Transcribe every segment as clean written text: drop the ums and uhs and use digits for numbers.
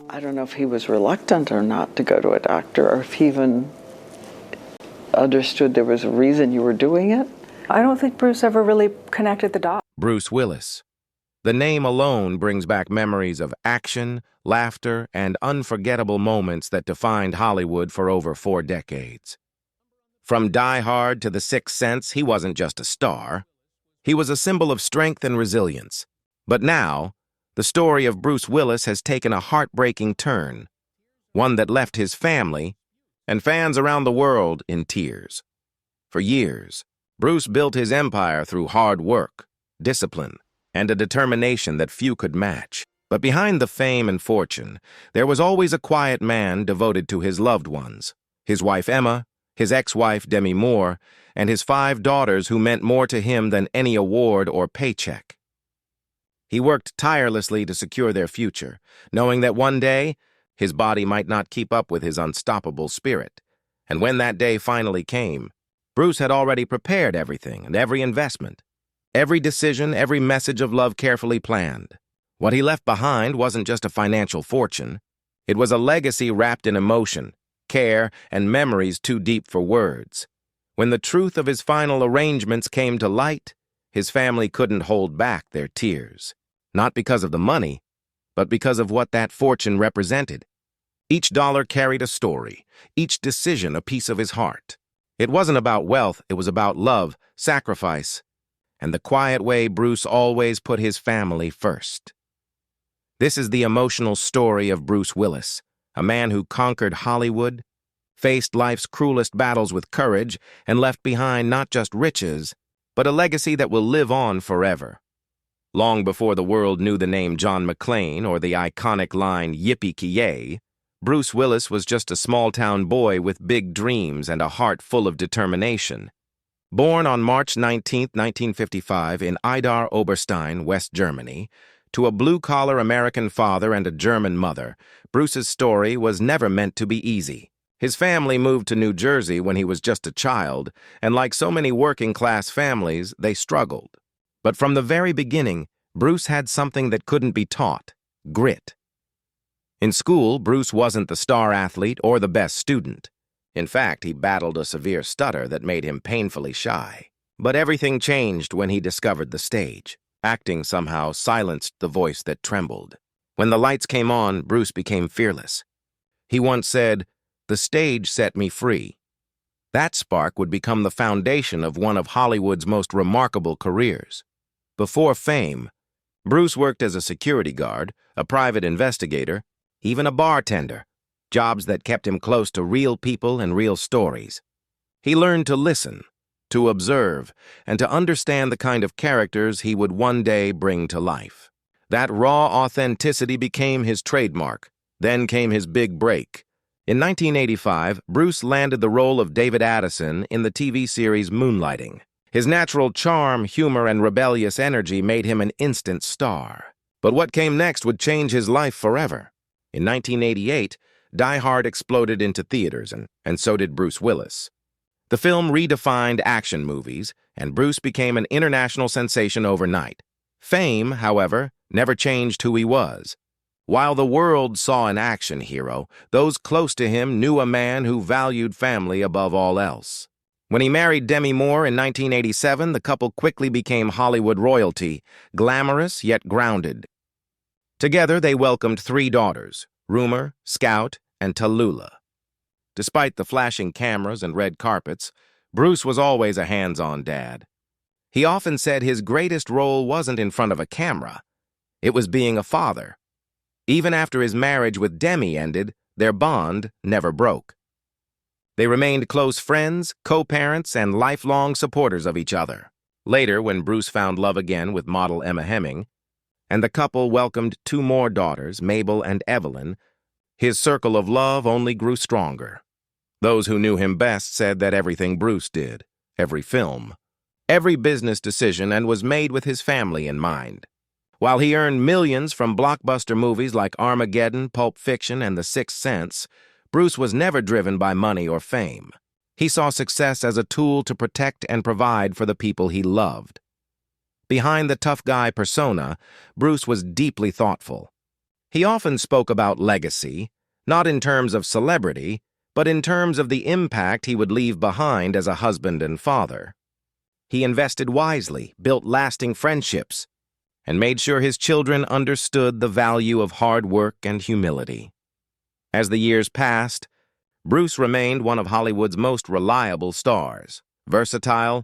I don't know if he was reluctant or not to go to a doctor, or if he even understood there was a reason you were doing it. I don't think Bruce ever really connected the dots. Bruce Willis. The name alone brings back memories of action, laughter, and unforgettable moments that defined Hollywood for over 4 decades. From Die Hard to The Sixth Sense, he wasn't just a star. He was a symbol of strength and resilience. But now, the story of Bruce Willis has taken a heartbreaking turn, one that left his family and fans around the world in tears. For years, Bruce built his empire through hard work, discipline, and a determination that few could match. But behind the fame and fortune, there was always a quiet man devoted to his loved ones, his wife Emma, his ex-wife Demi Moore, and his 5 daughters who meant more to him than any award or paycheck. He worked tirelessly to secure their future, knowing that one day, his body might not keep up with his unstoppable spirit. And when that day finally came, Bruce had already prepared everything and every investment. Every decision, every message of love carefully planned. What he left behind wasn't just a financial fortune. It was a legacy wrapped in emotion, care, and memories too deep for words. When the truth of his final arrangements came to light, his family couldn't hold back their tears. Not because of the money, but because of what that fortune represented. Each dollar carried a story, each decision a piece of his heart. It wasn't about wealth, it was about love, sacrifice, and the quiet way Bruce always put his family first. This is the emotional story of Bruce Willis, a man who conquered Hollywood, faced life's cruelest battles with courage, and left behind not just riches, but a legacy that will live on forever. Long before the world knew the name John McClane or the iconic line "Yippee-ki-yay," Bruce Willis was just a small-town boy with big dreams and a heart full of determination. Born on March 19, 1955 in Idar Oberstein, West Germany, to a blue-collar American father and a German mother, Bruce's story was never meant to be easy. His family moved to New Jersey when he was just a child, and like so many working-class families, they struggled. But from the very beginning, Bruce had something that couldn't be taught: grit. In school, Bruce wasn't the star athlete or the best student. In fact, he battled a severe stutter that made him painfully shy. But everything changed when he discovered the stage. Acting somehow silenced the voice that trembled. When the lights came on, Bruce became fearless. He once said, "The stage set me free." That spark would become the foundation of one of Hollywood's most remarkable careers. Before fame, Bruce worked as a security guard, a private investigator, even a bartender, jobs that kept him close to real people and real stories. He learned to listen, to observe, and to understand the kind of characters he would one day bring to life. That raw authenticity became his trademark. Then came his big break. In 1985, Bruce landed the role of David Addison in the TV series Moonlighting. His natural charm, humor, and rebellious energy made him an instant star. But what came next would change his life forever. In 1988, Die Hard exploded into theaters, and so did Bruce Willis. The film redefined action movies, and Bruce became an international sensation overnight. Fame, however, never changed who he was. While the world saw an action hero, those close to him knew a man who valued family above all else. When he married Demi Moore in 1987, the couple quickly became Hollywood royalty, glamorous yet grounded. Together, they welcomed 3 daughters, Rumor, Scout, and Tallulah. Despite the flashing cameras and red carpets, Bruce was always a hands-on dad. He often said his greatest role wasn't in front of a camera. It was being a father. Even after his marriage with Demi ended, their bond never broke. They remained close friends, co-parents, and lifelong supporters of each other. Later, when Bruce found love again with model Emma Hemming, and the couple welcomed 2 more daughters, Mabel and Evelyn, his circle of love only grew stronger. Those who knew him best said that everything Bruce did, every film, every business decision, and was made with his family in mind. While he earned millions from blockbuster movies like Armageddon, Pulp Fiction, and The Sixth Sense, Bruce was never driven by money or fame. He saw success as a tool to protect and provide for the people he loved. Behind the tough guy persona, Bruce was deeply thoughtful. He often spoke about legacy, not in terms of celebrity, but in terms of the impact he would leave behind as a husband and father. He invested wisely, built lasting friendships, and made sure his children understood the value of hard work and humility. As the years passed, Bruce remained one of Hollywood's most reliable stars, versatile,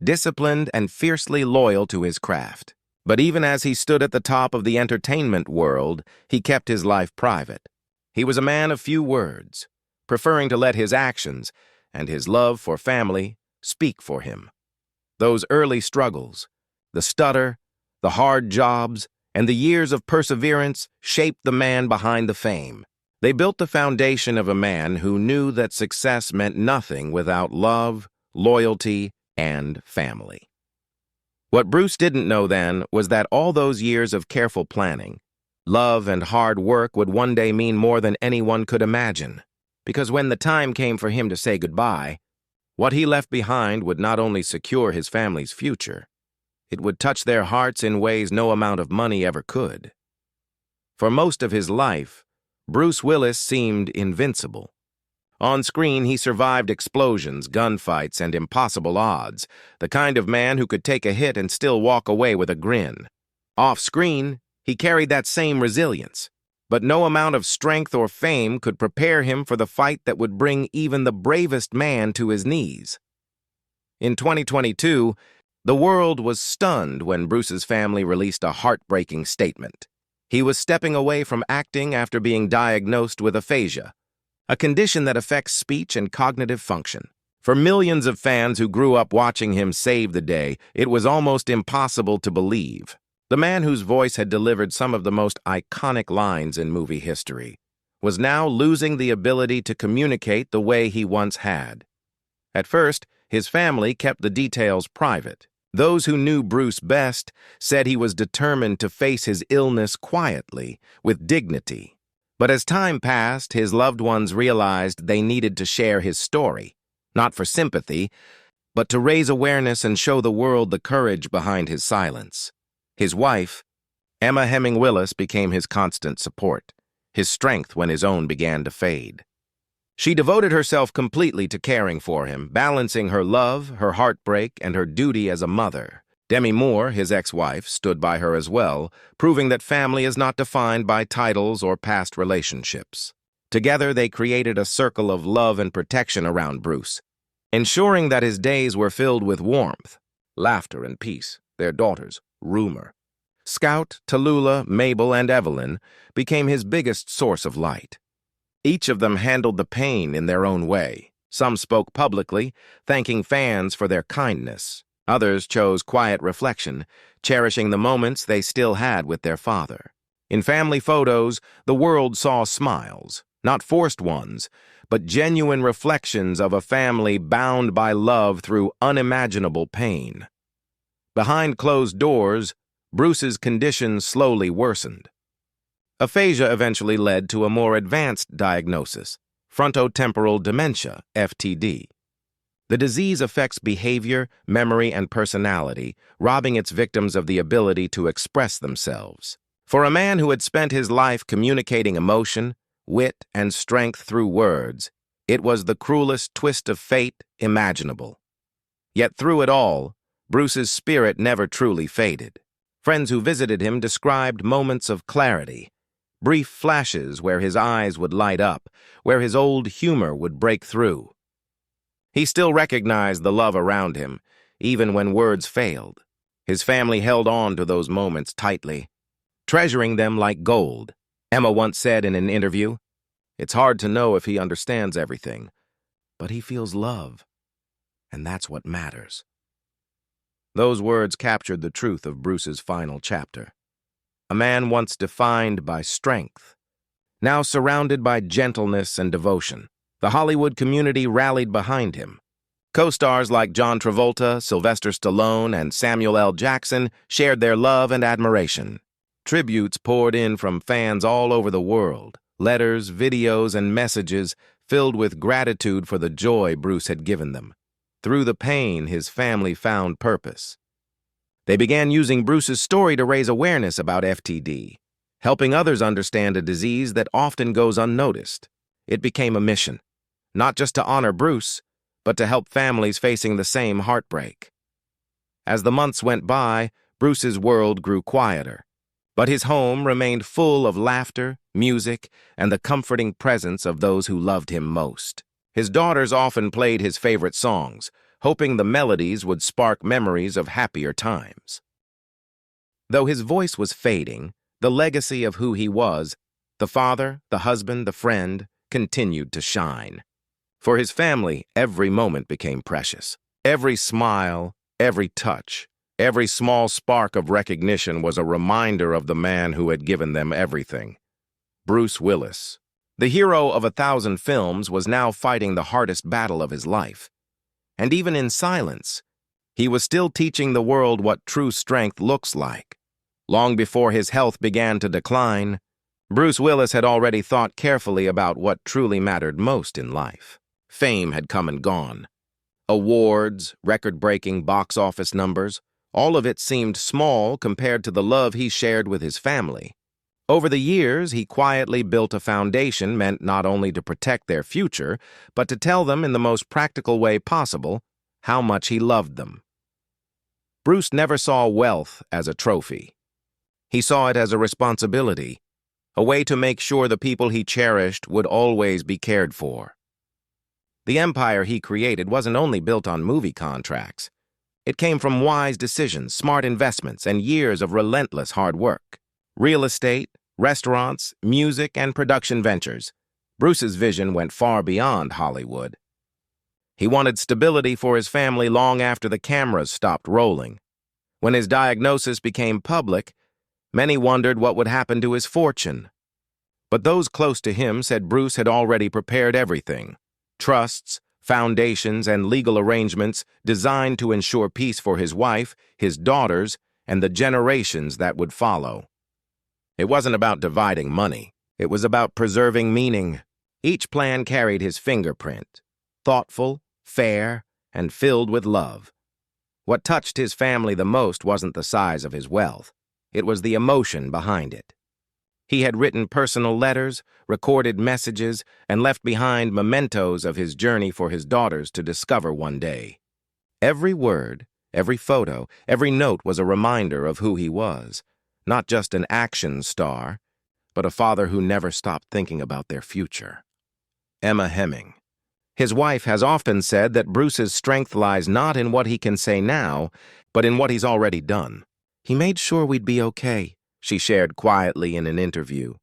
disciplined, and fiercely loyal to his craft. But even as he stood at the top of the entertainment world, he kept his life private. He was a man of few words, preferring to let his actions and his love for family speak for him. Those early struggles, the stutter, the hard jobs, and the years of perseverance shaped the man behind the fame. They built the foundation of a man who knew that success meant nothing without love, loyalty, and family. What Bruce didn't know then was that all those years of careful planning, love, and hard work would one day mean more than anyone could imagine. Because when the time came for him to say goodbye, what he left behind would not only secure his family's future, it would touch their hearts in ways no amount of money ever could. For most of his life, Bruce Willis seemed invincible. On screen, he survived explosions, gunfights, and impossible odds, the kind of man who could take a hit and still walk away with a grin. Off-screen, he carried that same resilience, but no amount of strength or fame could prepare him for the fight that would bring even the bravest man to his knees. In 2022, the world was stunned when Bruce's family released a heartbreaking statement. He was stepping away from acting after being diagnosed with aphasia, a condition that affects speech and cognitive function. For millions of fans who grew up watching him save the day, it was almost impossible to believe. The man whose voice had delivered some of the most iconic lines in movie history was now losing the ability to communicate the way he once had. At first, his family kept the details private. Those who knew Bruce best said he was determined to face his illness quietly, with dignity. But as time passed, his loved ones realized they needed to share his story, not for sympathy, but to raise awareness and show the world the courage behind his silence. His wife, Emma Hemming Willis, became his constant support, his strength when his own began to fade. She devoted herself completely to caring for him, balancing her love, her heartbreak, and her duty as a mother. Demi Moore, his ex-wife, stood by her as well, proving that family is not defined by titles or past relationships. Together, they created a circle of love and protection around Bruce, ensuring that his days were filled with warmth, laughter, and peace. Their daughters, Rumor, Scout, Tallulah, Mabel, and Evelyn, became his biggest source of light. Each of them handled the pain in their own way. Some spoke publicly, thanking fans for their kindness. Others chose quiet reflection, cherishing the moments they still had with their father. In family photos, the world saw smiles, not forced ones, but genuine reflections of a family bound by love through unimaginable pain. Behind closed doors, Bruce's condition slowly worsened. Aphasia eventually led to a more advanced diagnosis, frontotemporal dementia, FTD. The disease affects behavior, memory, and personality, robbing its victims of the ability to express themselves. For a man who had spent his life communicating emotion, wit, and strength through words, it was the cruelest twist of fate imaginable. Yet through it all, Bruce's spirit never truly faded. Friends who visited him described moments of clarity, brief flashes where his eyes would light up, where his old humor would break through. He still recognized the love around him, even when words failed. His family held on to those moments tightly, treasuring them like gold. Emma once said in an interview, "It's hard to know if he understands everything, but he feels love, and that's what matters." Those words captured the truth of Bruce's final chapter. A man once defined by strength, now surrounded by gentleness and devotion. The Hollywood community rallied behind him. Co-stars like John Travolta, Sylvester Stallone, and Samuel L. Jackson shared their love and admiration. Tributes poured in from fans all over the world, letters, videos, and messages filled with gratitude for the joy Bruce had given them. Through the pain, his family found purpose. They began using Bruce's story to raise awareness about FTD, helping others understand a disease that often goes unnoticed. It became a mission, not just to honor Bruce, but to help families facing the same heartbreak. As the months went by, Bruce's world grew quieter, but his home remained full of laughter, music, and the comforting presence of those who loved him most. His daughters often played his favorite songs, hoping the melodies would spark memories of happier times. Though his voice was fading, the legacy of who he was, the father, the husband, the friend, continued to shine. For his family, every moment became precious. Every smile, every touch, every small spark of recognition was a reminder of the man who had given them everything. Bruce Willis, the hero of 1,000 films, was now fighting the hardest battle of his life. And even in silence, he was still teaching the world what true strength looks like. Long before his health began to decline, Bruce Willis had already thought carefully about what truly mattered most in life. Fame had come and gone. Awards, record-breaking box office numbers, all of it seemed small compared to the love he shared with his family. Over the years, he quietly built a foundation meant not only to protect their future, but to tell them in the most practical way possible how much he loved them. Bruce never saw wealth as a trophy. He saw it as a responsibility, a way to make sure the people he cherished would always be cared for. The empire he created wasn't only built on movie contracts. It came from wise decisions, smart investments, and years of relentless hard work. Real estate, restaurants, music, and production ventures. Bruce's vision went far beyond Hollywood. He wanted stability for his family long after the cameras stopped rolling. When his diagnosis became public, many wondered what would happen to his fortune. But those close to him said Bruce had already prepared everything. Trusts, foundations, and legal arrangements designed to ensure peace for his wife, his daughters, and the generations that would follow. It wasn't about dividing money. It was about preserving meaning. Each plan carried his fingerprint, thoughtful, fair, and filled with love. What touched his family the most wasn't the size of his wealth. It was the emotion behind it. He had written personal letters, recorded messages, and left behind mementos of his journey for his daughters to discover one day. Every word, every photo, every note was a reminder of who he was, not just an action star, but a father who never stopped thinking about their future. Emma Hemming. His wife has often said that Bruce's strength lies not in what he can say now, but in what he's already done. "He made sure we'd be okay," she shared quietly in an interview.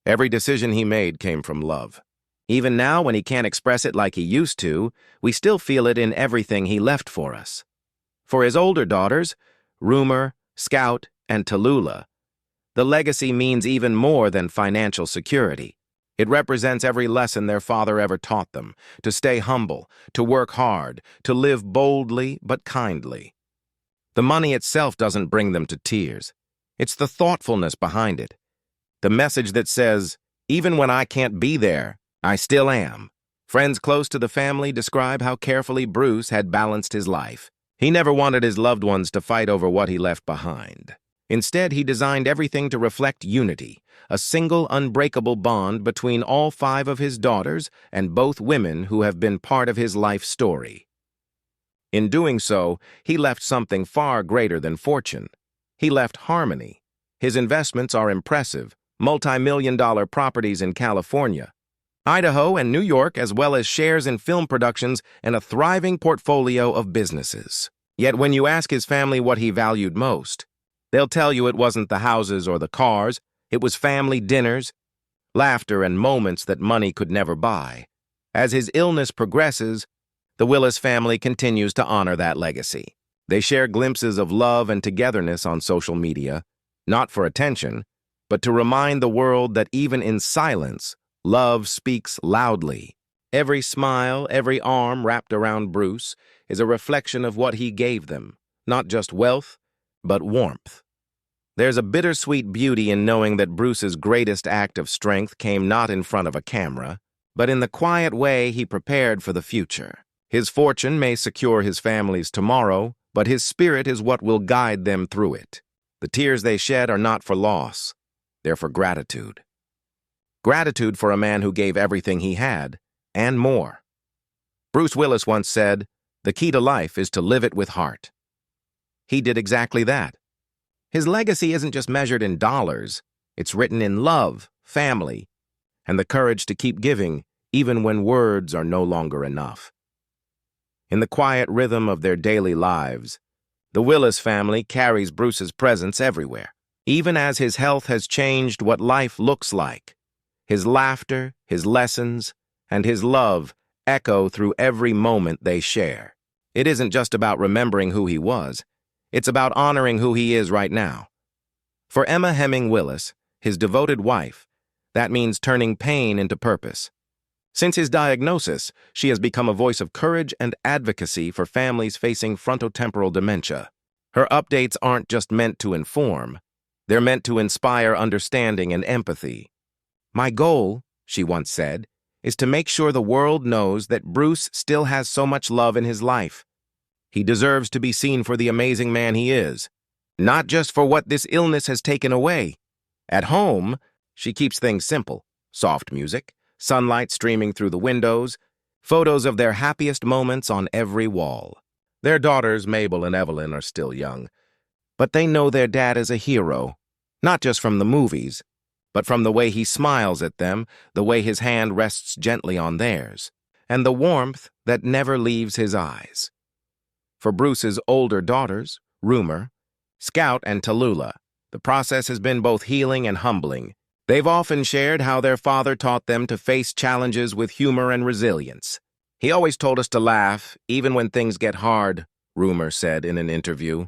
Every decision he made came from love. Even now, when he can't express it like he used to, we still feel it in everything he left for us. For his older daughters, Rumor, Scout, and Tallulah, the legacy means even more than financial security. It represents every lesson their father ever taught them, to stay humble, to work hard, to live boldly but kindly. The money itself doesn't bring them to tears. It's the thoughtfulness behind it. The message that says, even when I can't be there, I still am. Friends close to the family describe how carefully Bruce had balanced his life. He never wanted his loved ones to fight over what he left behind. Instead, he designed everything to reflect unity, a single unbreakable bond between all 5 of his daughters and both women who have been part of his life story. In doing so, he left something far greater than fortune. He left harmony. His investments are impressive, multi-million-dollar properties in California, Idaho, and New York, as well as shares in film productions and a thriving portfolio of businesses. Yet when you ask his family what he valued most, they'll tell you it wasn't the houses or the cars, it was family dinners, laughter, and moments that money could never buy. As his illness progresses, the Willis family continues to honor that legacy. They share glimpses of love and togetherness on social media, not for attention, but to remind the world that even in silence, love speaks loudly. Every smile, every arm wrapped around Bruce is a reflection of what he gave them, not just wealth, but warmth. There's a bittersweet beauty in knowing that Bruce's greatest act of strength came not in front of a camera, but in the quiet way he prepared for the future. His fortune may secure his family's tomorrow, but his spirit is what will guide them through it. The tears they shed are not for loss. they're for gratitude. Gratitude for a man who gave everything he had, and more. Bruce Willis once said, "The key to life is to live it with heart." He did exactly that. His legacy isn't just measured in dollars, it's written in love, family, and the courage to keep giving even when words are no longer enough. In the quiet rhythm of their daily lives, the Willis family carries Bruce's presence everywhere. Even as his health has changed what life looks like, his laughter, his lessons, and his love echo through every moment they share. It isn't just about remembering who he was, it's about honoring who he is right now. For Emma Hemming Willis, his devoted wife, that means turning pain into purpose. Since his diagnosis, she has become a voice of courage and advocacy for families facing frontotemporal dementia. Her updates aren't just meant to inform, they're meant to inspire understanding and empathy. "My goal," she once said, "is to make sure the world knows that Bruce still has so much love in his life. He deserves to be seen for the amazing man he is, not just for what this illness has taken away." At home, she keeps things simple: soft music, sunlight streaming through the windows, photos of their happiest moments on every wall. Their daughters, Mabel and Evelyn, are still young, but they know their dad is a hero, not just from the movies, but from the way he smiles at them, the way his hand rests gently on theirs, and the warmth that never leaves his eyes. For Bruce's older daughters, Rumor, Scout, and Tallulah, the process has been both healing and humbling. They've often shared how their father taught them to face challenges with humor and resilience. "He always told us to laugh, even when things get hard," Rumor said in an interview.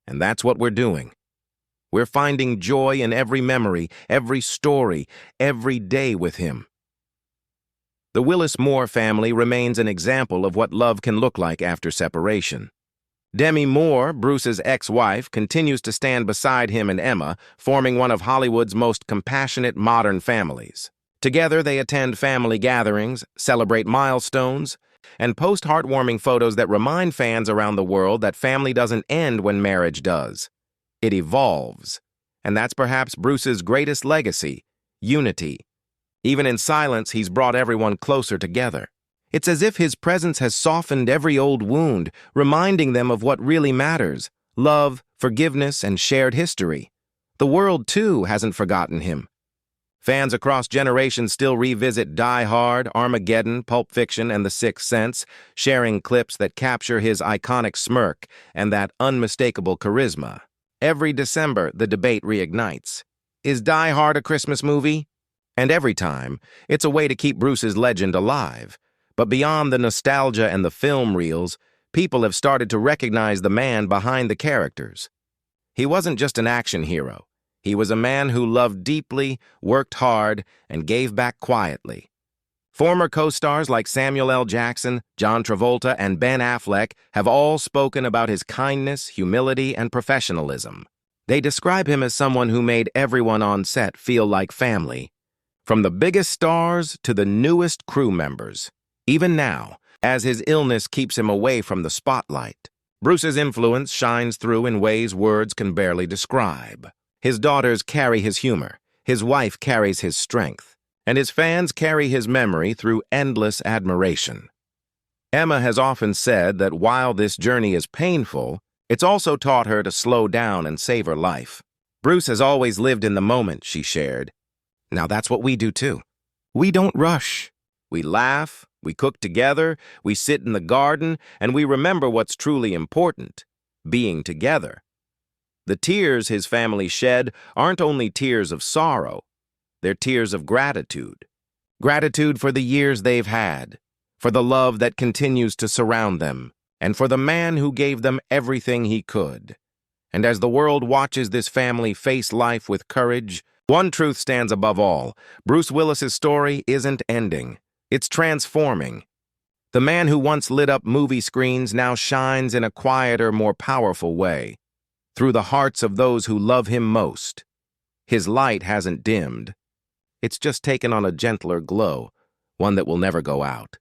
And that's what we're doing. We're finding joy in every memory, every story, every day with him. The Willis Moore family remains an example of what love can look like after separation. Demi Moore, Bruce's ex-wife, continues to stand beside him and Emma, forming one of Hollywood's most compassionate modern families. Together, they attend family gatherings, celebrate milestones, and post heartwarming photos that remind fans around the world that family doesn't end when marriage does. It evolves. And that's perhaps Bruce's greatest legacy: unity. Even in silence, he's brought everyone closer together. It's as if his presence has softened every old wound, reminding them of what really matters: love, forgiveness, and shared history. The world, too, hasn't forgotten him. Fans across generations still revisit Die Hard, Armageddon, Pulp Fiction, and The Sixth Sense, sharing clips that capture his iconic smirk and that unmistakable charisma. Every December, the debate reignites. Is Die Hard a Christmas movie? And every time, it's a way to keep Bruce's legend alive. But beyond the nostalgia and the film reels, people have started to recognize the man behind the characters. He wasn't just an action hero. He was a man who loved deeply, worked hard, and gave back quietly. Former co-stars like Samuel L. Jackson, John Travolta, and Ben Affleck have all spoken about his kindness, humility, and professionalism. They describe him as someone who made everyone on set feel like family, from the biggest stars to the newest crew members. Even now, as his illness keeps him away from the spotlight, Bruce's influence shines through in ways words can barely describe. His daughters carry his humor, his wife carries his strength, and his fans carry his memory through endless admiration. Emma has often said that while this journey is painful, it's also taught her to slow down and savor life. Bruce has always lived in the moment, she shared. Now that's what we do too. We don't rush. We laugh, we cook together, we sit in the garden, and we remember what's truly important: being together. The tears his family shed aren't only tears of sorrow, they're tears of gratitude. Gratitude for the years they've had, for the love that continues to surround them, and for the man who gave them everything he could. And as the world watches this family face life with courage, one truth stands above all: Bruce Willis's story isn't ending. It's transforming. The man who once lit up movie screens now shines in a quieter, more powerful way, through the hearts of those who love him most. His light hasn't dimmed. It's just taken on a gentler glow, one that will never go out.